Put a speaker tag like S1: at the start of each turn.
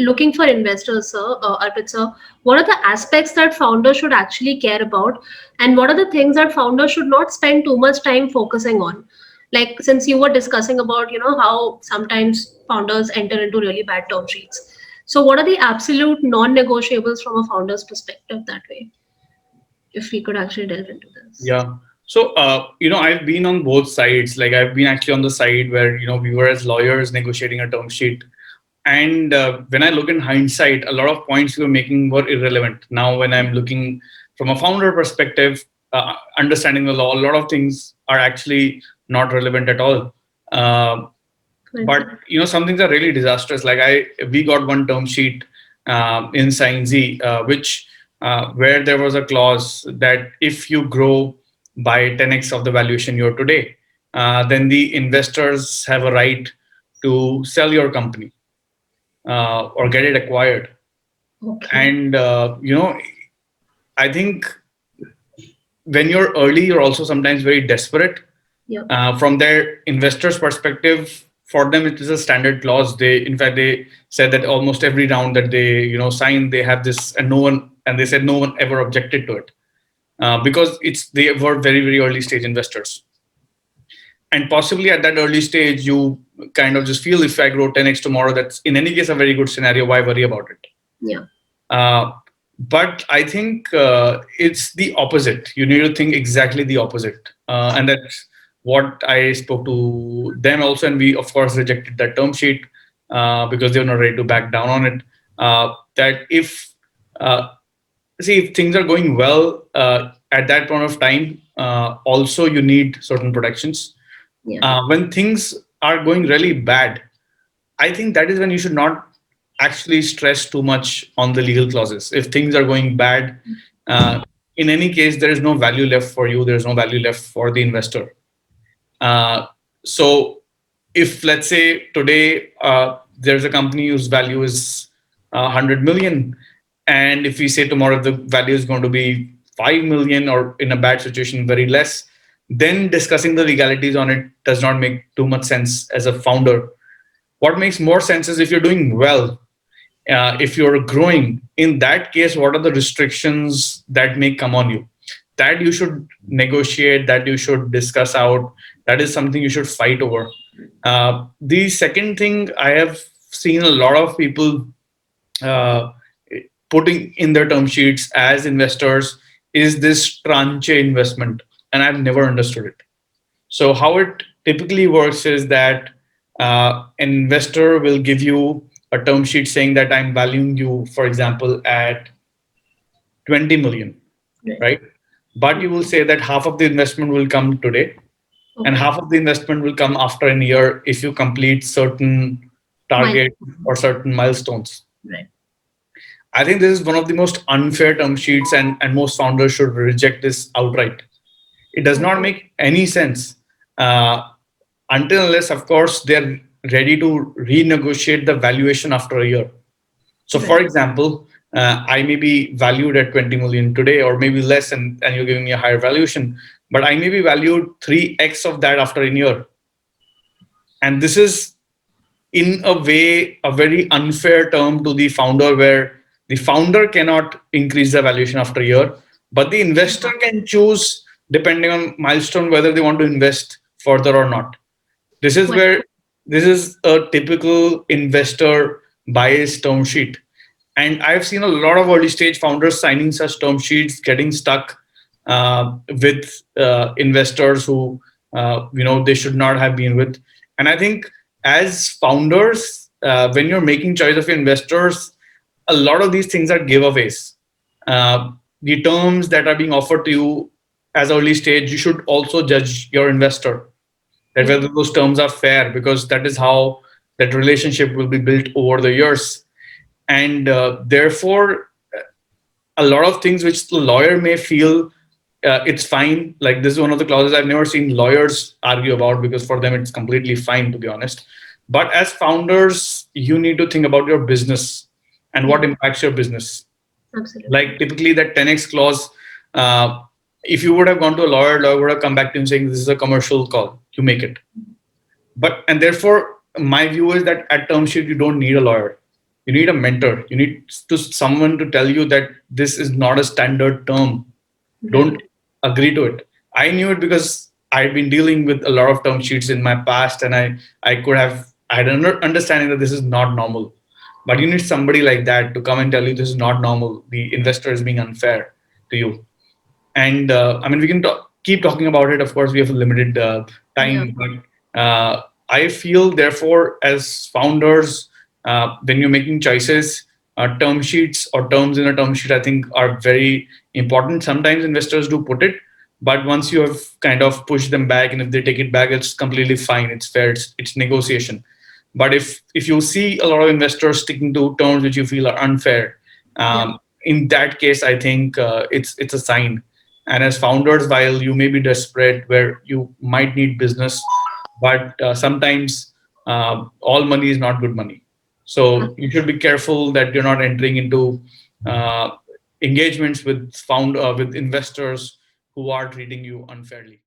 S1: looking for investors, sir, Arpit sir, what are the aspects that founders should actually care about, and what are the things that founders should not spend too much time focusing on? Like, since you were discussing about, how sometimes founders enter into really bad term sheets. So, what are the absolute non-negotiables from a founder's perspective that way? If we could actually delve into this.
S2: Yeah. So, I've been on both sides. Like, I've been actually on the side where, we were as lawyers negotiating a term sheet. And when I look in hindsight, a lot of points we were making were irrelevant. Now, when I'm looking from a founder perspective, understanding the law, a lot of things are actually not relevant at all. Uh, but some things are really disastrous. Like we got one term sheet in Sign Z, which where there was a clause that if you grow by 10x of the valuation you're today, then the investors have a right to sell your company or get it acquired.
S1: Okay.
S2: And I think when you're early, you're also sometimes very desperate.
S1: Yep.
S2: From their investors' perspective, for them it is a standard clause. In fact, they said that almost every round that they sign, they have this, and they said no one ever objected to it because they were very very early stage investors, and possibly at that early stage you kind of just feel if I grow 10x tomorrow, that's in any case a very good scenario. Why worry about it?
S1: Yeah.
S2: But I think it's the opposite. You need to think exactly the opposite, and that's what I spoke to them also, and we of course rejected that term sheet because they were not ready to back down on it. That if if things are going well at that point of time, also you need certain protections.
S1: Yeah.
S2: When things are going really bad, I think that is when you should not actually stress too much on the legal clauses. If things are going bad, in any case, there is no value left for you. There is no value left for the investor. So if let's say today there's a company whose value is 100 million, and if we say tomorrow the value is going to be 5 million, or in a bad situation very less, then discussing the legalities on it does not make too much sense as a founder. What makes more sense is if you're doing well, if you're growing. In that case, what are the restrictions that may come on you? That you should negotiate, that you should discuss out. That is something you should fight over. The second thing, I have seen a lot of people uh, putting in their term sheets as investors is this tranche investment, and I've never understood it. So how it typically works is that an investor will give you a term sheet saying that I'm valuing you, for example, at 20 million, right? But you will say that half of the investment will come today, and half of the investment will come after a year if you complete certain target or certain milestones.
S1: Right.
S2: I think this is one of the most unfair term sheets, and most founders should reject this outright. It does not make any sense until unless, of course, they're ready to renegotiate the valuation after a year. So, for example, I may be valued at 20 million today, or maybe less, and you're giving me a higher valuation, but I may be valued 3x of that after a year. And this is, in a way, a very unfair term to the founder, where the founder cannot increase the valuation after a year, but the investor can choose, depending on milestone, whether they want to invest further or not. This is where this is a typical investor bias term sheet. And I've seen a lot of early stage founders signing such term sheets, getting stuck with investors who they should not have been with. And I think as founders, when you're making choice of investors, a lot of these things are giveaways. The terms that are being offered to you as early stage, you should also judge your investor that whether those terms are fair, because that is how that relationship will be built over the years. And therefore, a lot of things which the lawyer may feel it's fine. Like this is one of the clauses I've never seen lawyers argue about, because for them it's completely fine, to be honest. But as founders, you need to think about your business and what impacts your business.
S1: Absolutely.
S2: Like typically that 10x clause, if you would have gone to a lawyer would have come back to him saying this is a commercial call, you make it. And therefore, my view is that at term sheet you don't need a lawyer. You need a mentor. You need to someone to tell you that this is not a standard term. Don't
S1: Right.
S2: agree to it. I knew it because I'd been dealing with a lot of term sheets in my past, and I could have I had an understanding that this is not normal. But you need somebody like that to come and tell you this is not normal. The investor is being unfair to you. And I mean, we can keep talking about it. Of course, we have a limited
S1: Yeah.
S2: time, but I feel, therefore, as founders, when you're making choices, term sheets or terms in a term sheet, I think, are very important. Sometimes investors do put it, but once you have kind of pushed them back, and if they take it back, it's completely fine. It's fair. It's negotiation. But if you see a lot of investors sticking to terms which you feel are unfair,
S1: Yeah.
S2: in that case, I think it's a sign. And as founders, while you may be desperate, where you might need business, but sometimes all money is not good money. So you should be careful that you're not entering into uh, engagements with with investors who are treating you unfairly.